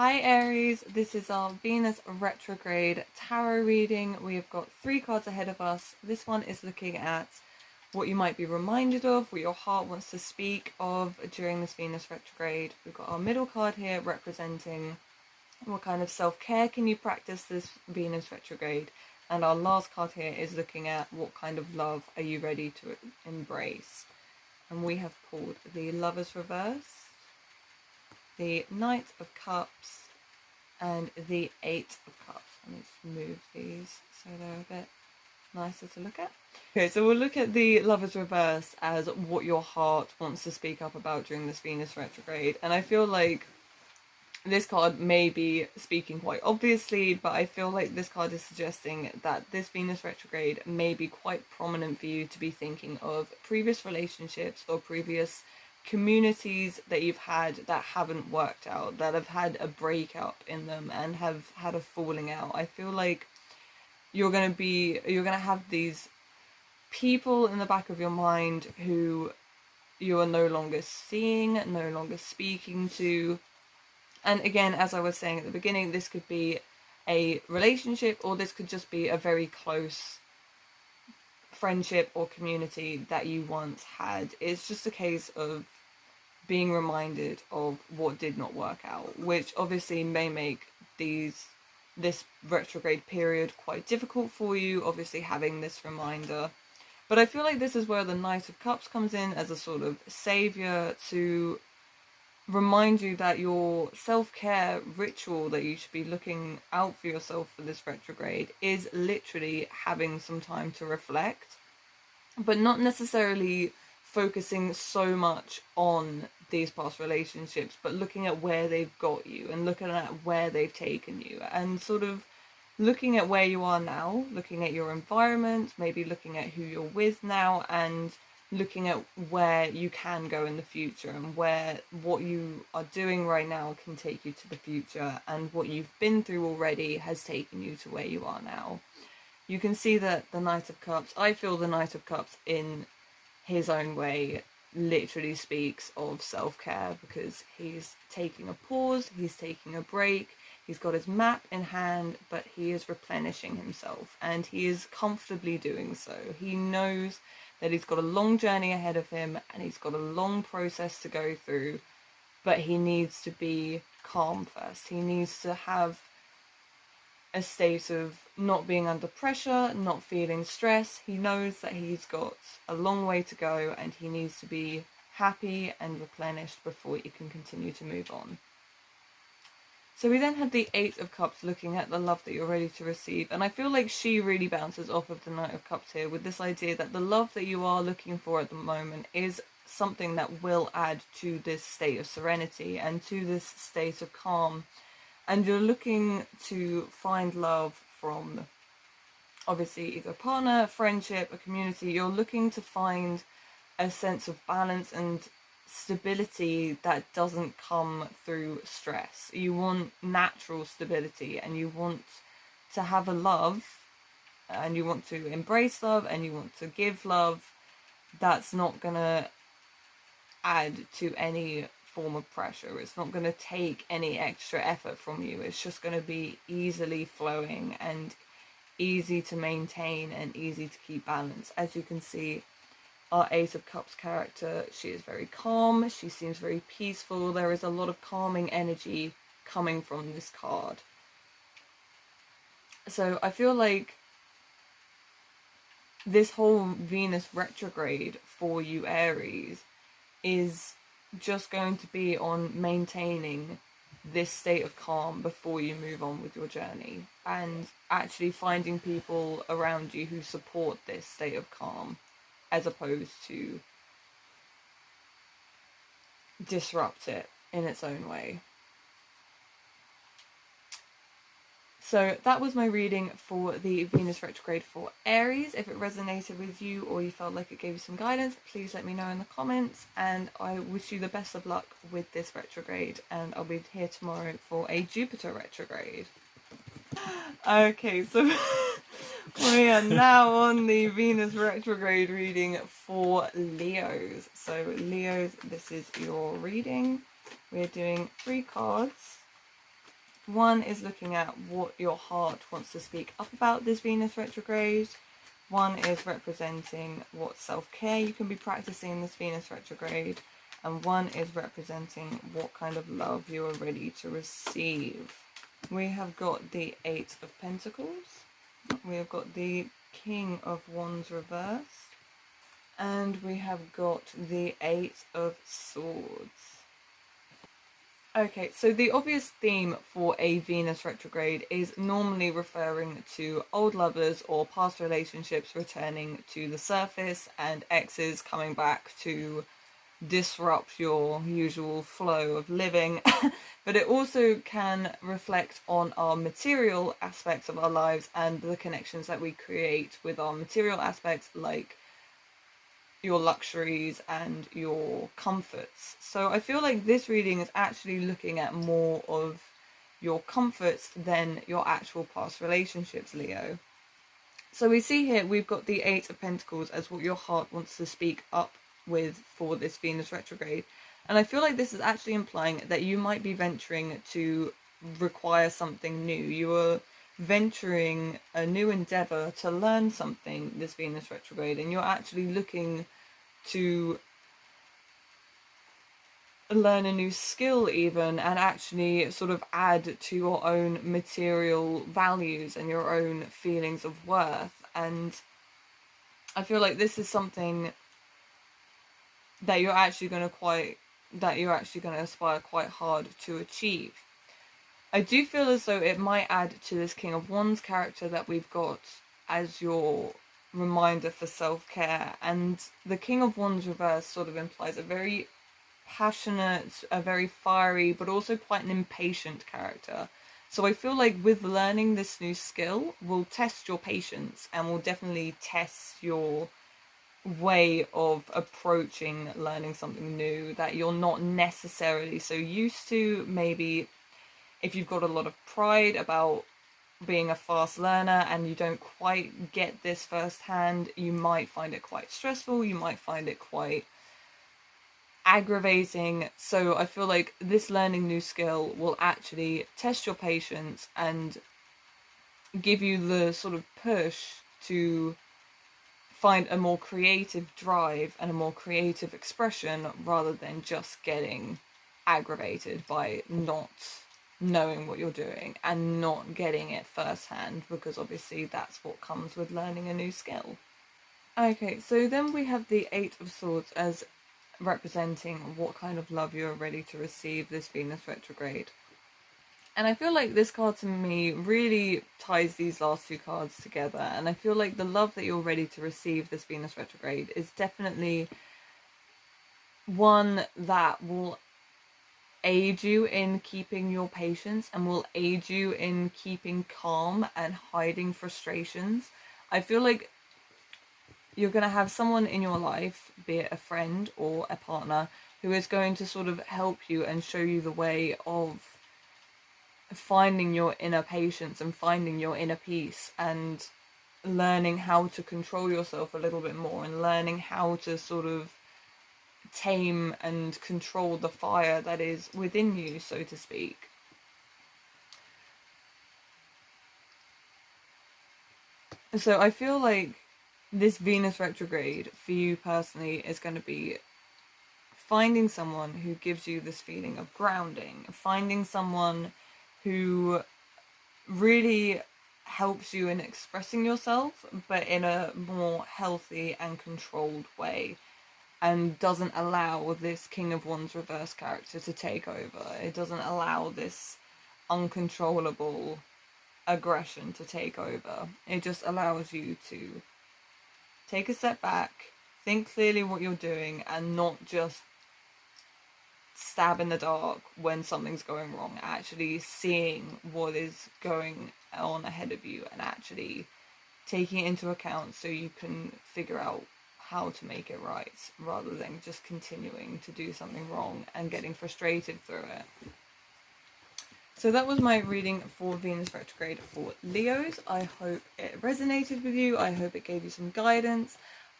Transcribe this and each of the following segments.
Hi Aries, this is our Venus retrograde tarot reading. We have got 3 cards ahead of us. This one is looking at what you might be reminded of, what your heart wants to speak of during this Venus retrograde. We've got our middle card here representing what kind of self-care can you practice this Venus retrograde. And our last card here is looking at what kind of love are you ready to embrace. And we have pulled the Lovers reverse, the Knight of Cups, and the 8 of Cups. Let me just move these so they're a bit nicer to look at. Okay, so we'll look at the Lovers reverse as what your heart wants to speak up about during this Venus retrograde. And I feel like this card may be speaking quite obviously, but I feel like this card is suggesting that this Venus retrograde may be quite prominent for you to be thinking of previous relationships or previous communities that you've had that haven't worked out, that have had a breakup in them and have had a falling out. I feel like you're gonna have these people in the back of your mind who you are no longer seeing, no longer speaking to. And again, as I was saying at the beginning, this could be a relationship, or this could just be a very close friendship or community that you once had. It's just a case of being reminded of what did not work out, which obviously may make this retrograde period quite difficult for you, obviously having this reminder. But I feel like this is where the Knight of Cups comes in as a sort of savior to remind you that your self-care ritual that you should be looking out for yourself for this retrograde is literally having some time to reflect, but not necessarily focusing so much on these past relationships, but looking at where they've got you and looking at where they've taken you, and sort of looking at where you are now, looking at your environment, maybe looking at who you're with now, and looking at where you can go in the future, and where what you are doing right now can take you to the future, and what you've been through already has taken you to where you are now. You can see that the Knight of Cups, I feel the Knight of Cups in his own way literally speaks of self-care, because he's taking a pause, he's taking a break, he's got his map in hand, but he is replenishing himself, and he is comfortably doing so. He knows that he's got a long journey ahead of him and he's got a long process to go through, but he needs to be calm first. He needs to have a state of not being under pressure, not feeling stress. He knows that he's got a long way to go and he needs to be happy and replenished before he can continue to move on. So we then have the 8 of Cups looking at the love that you're ready to receive. And I feel like she really bounces off of the Knight of Cups here with this idea that the love that you are looking for at the moment is something that will add to this state of serenity and to this state of calm. And you're looking to find love from obviously either a partner, a friendship, a community. You're looking to find a sense of balance and stability that doesn't come through stress. You want natural stability, and you want to have a love, and you want to embrace love, and you want to give love that's not gonna add to any form of pressure. It's not gonna take any extra effort from you. It's just gonna be easily flowing and easy to maintain and easy to keep balance. As you can see, our 8 of Cups character, she is very calm, she seems very peaceful. There is a lot of calming energy coming from this card. So I feel like this whole Venus retrograde for you Aries is just going to be on maintaining this state of calm before you move on with your journey, and actually finding people around you who support this state of calm, as opposed to disrupt it in its own way. So that was my reading for the Venus retrograde for Aries. If it resonated with you or you felt like it gave you some guidance, please let me know in the comments, and I wish you the best of luck with this retrograde, and I'll be here tomorrow for a Jupiter retrograde. Okay, so we are now on the Venus retrograde reading for Leos. So Leos, this is your reading. We're doing 3 cards One is looking at what your heart wants to speak up about this Venus retrograde. One is representing what self-care you can be practicing in this Venus retrograde. And one is representing what kind of love you are ready to receive. We have got the Eight of Pentacles. We have got the King of Wands reversed. And we have got the Eight of Swords. Okay, so the obvious theme for a Venus retrograde is normally referring to old lovers or past relationships returning to the surface and exes coming back to disrupt your usual flow of living. But it also can reflect on our material aspects of our lives and the connections that we create with our material aspects, like your luxuries and your comforts. So I feel like this reading is actually looking at more of your comforts than your actual past relationships, Leo. So we see here we've got the Eight of Pentacles as what your heart wants to speak up with for this Venus retrograde. And I feel like this is actually implying that you might be venturing to require something new. You are venturing a new endeavor to learn something this Venus retrograde, and you're actually looking to learn a new skill even, and actually sort of add to your own material values and your own feelings of worth. And I feel like this is something that you're actually going to aspire quite hard to achieve. I do feel as though it might add to this King of Wands character that we've got as your reminder for self-care. And the King of Wands reverse sort of implies a very passionate, a very fiery, but also quite an impatient character. So I feel like with learning this new skill will test your patience and will definitely test your way of approaching learning something new that you're not necessarily so used to. Maybe if you've got a lot of pride about being a fast learner and you don't quite get this firsthand, you might find it quite stressful, you might find it quite aggravating. So I feel like this learning new skill will actually test your patience and give you the sort of push to find a more creative drive and a more creative expression rather than just getting aggravated by not knowing what you're doing and not getting it firsthand, because obviously that's what comes with learning a new skill. Okay, so then we have the Eight of Swords as representing what kind of love you're ready to receive this Venus retrograde. And I feel like this card to me really ties these last two cards together, and I feel like the love that you're ready to receive this Venus retrograde is definitely one that will aid you in keeping your patience and will aid you in keeping calm and hiding frustrations. I feel like you're going to have someone in your life, be it a friend or a partner, who is going to sort of help you and show you the way of finding your inner patience and finding your inner peace and learning how to control yourself a little bit more and learning how to sort of tame and control the fire that is within you, so to speak. So I feel like this Venus retrograde for you personally is going to be finding someone who gives you this feeling of grounding, finding someone who really helps you in expressing yourself, but in a more healthy and controlled way, and doesn't allow this King of Wands reverse character to take over. It doesn't allow this uncontrollable aggression to take over. It just allows you to take a step back, think clearly what you're doing, and not just stab in the dark when something's going wrong. Actually seeing what is going on ahead of you and actually taking it into account so you can figure out how to make it right, rather than just continuing to do something wrong and getting frustrated through it. So that was my reading for Venus retrograde for Leos. I hope it resonated with you. I hope it gave you some guidance.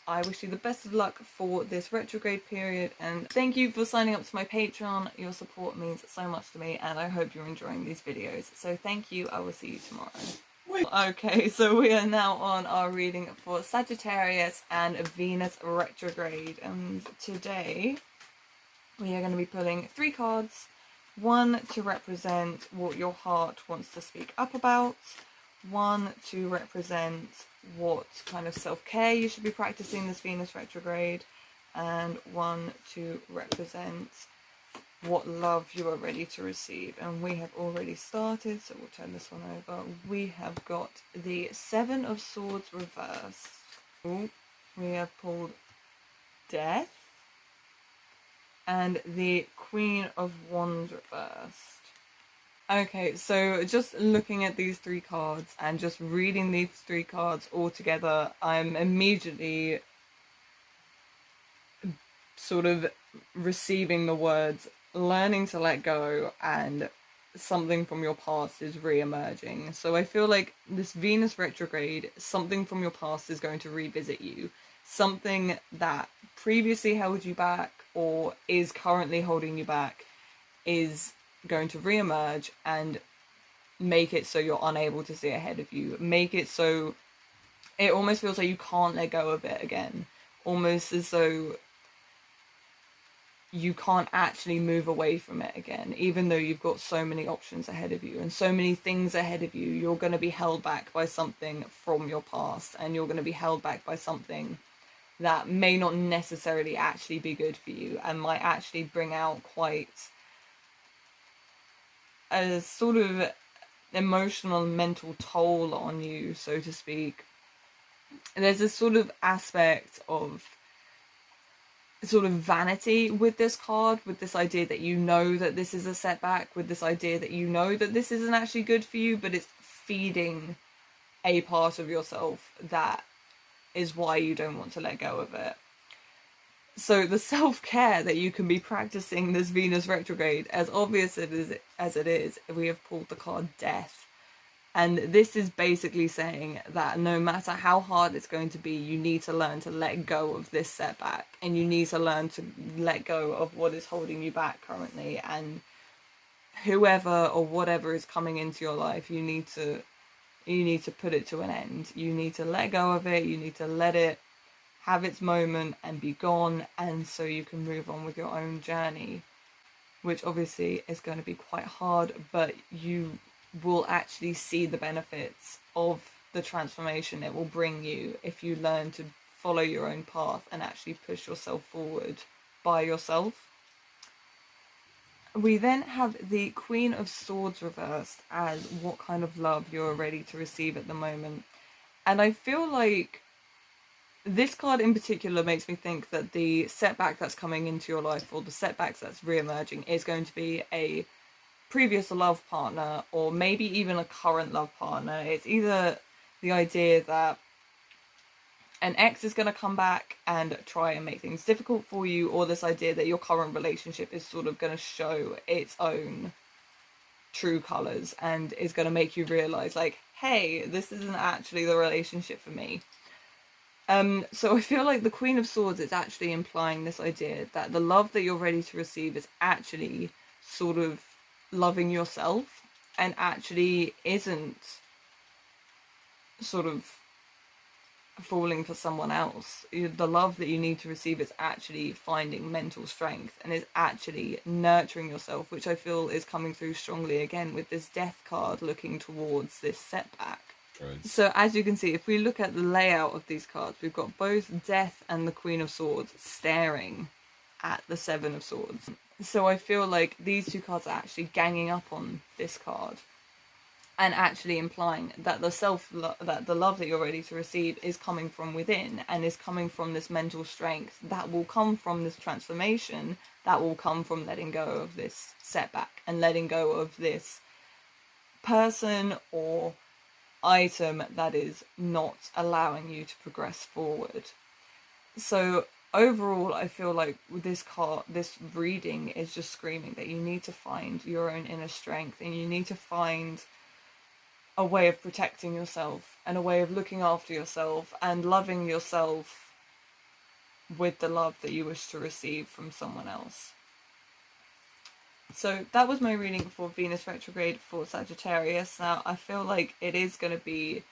I wish you the best of luck for this retrograde period, and thank you for signing up to my Patreon. Your support means so much to me, and I hope you're enjoying these videos. So thank you. I will see you tomorrow. Okay, so we are now on our reading for Sagittarius and Venus retrograde, and today we are going to be pulling 3 cards. One to represent what your heart wants to speak up about, one to represent what kind of self-care you should be practicing this Venus retrograde, and one to represent what love you are ready to receive. And we have already started, so we'll turn this one over. We have got the 7 of Swords reversed. Ooh, we have pulled Death and the Queen of Wands reversed. Okay, so just looking at these 3 cards and just reading these 3 cards all together, I'm immediately sort of receiving the words learning to let go and something from your past is re-emerging. So I feel like this Venus retrograde, something from your past is going to revisit you. Something that previously held you back or is currently holding you back is going to re-emerge and make it so you're unable to see ahead of you. Make it so it almost feels like you can't let go of it again. Almost as though you can't actually move away from it again, even though you've got so many options ahead of you and so many things ahead of you. You're going to be held back by something from your past, and you're going to be held back by something that may not necessarily actually be good for you and might actually bring out quite a sort of emotional and mental toll on you, so to speak. And there's this sort of aspect of sort of vanity with this card, with this idea that you know that this is a setback, with this idea that you know that this isn't actually good for you, but it's feeding a part of yourself that is why you don't want to let go of it. So the self-care that you can be practicing this Venus retrograde, as obvious as it is, we have pulled the card Death. And this is basically saying that no matter how hard it's going to be, you need to learn to let go of this setback, and you need to learn to let go of what is holding you back currently, and whoever or whatever is coming into your life, you need to put it to an end. You need to let go of it. You need to let it have its moment and be gone, and so you can move on with your own journey, which obviously is going to be quite hard, but you will actually see the benefits of the transformation it will bring you if you learn to follow your own path and actually push yourself forward by yourself. We then have the Queen of Swords reversed as what kind of love you're ready to receive at the moment. And I feel like this card in particular makes me think that the setback that's coming into your life, or the setbacks that's re-emerging, is going to be a previous love partner, or maybe even a current love partner. It's either the idea that an ex is going to come back and try and make things difficult for you, or this idea that your current relationship is sort of going to show its own true colors and is going to make you realize, like, hey, this isn't actually the relationship for me. So I feel like the Queen of Swords is actually implying this idea that the love that you're ready to receive is actually sort of loving yourself, and actually isn't sort of falling for someone else. The love that you need to receive is actually finding mental strength, and is actually nurturing yourself, which I feel is coming through strongly again with this Death card looking towards this setback. Right. So as you can see, if we look at the layout of these cards, we've got both Death and the Queen of Swords staring at the 7 of Swords. So I feel like these 2 cards are actually ganging up on this card, and actually implying that that the love that you're ready to receive is coming from within, and is coming from this mental strength that will come from this transformation, that will come from letting go of this setback and letting go of this person or item that is not allowing you to progress forward. So overall, I feel like with this reading is just screaming that you need to find your own inner strength, and you need to find a way of protecting yourself, and a way of looking after yourself and loving yourself with the love that you wish to receive from someone else. So that was my reading for Venus retrograde for Sagittarius. Now, I feel like it is going to be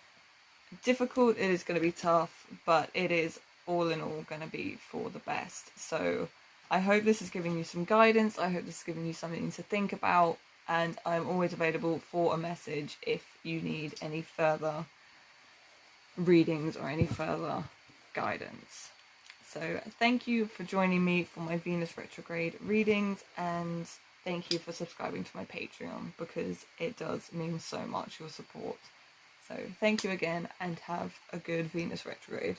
difficult, it is going to be tough, but it is all in all going to be for the best. So I hope this is giving you some guidance. I hope this is giving you something to think about. And I'm always available for a message if you need any further readings or any further guidance. So thank you for joining me for my Venus retrograde readings, and thank you for subscribing to my Patreon, because it does mean so much, your support. So thank you again, and have a good Venus retrograde.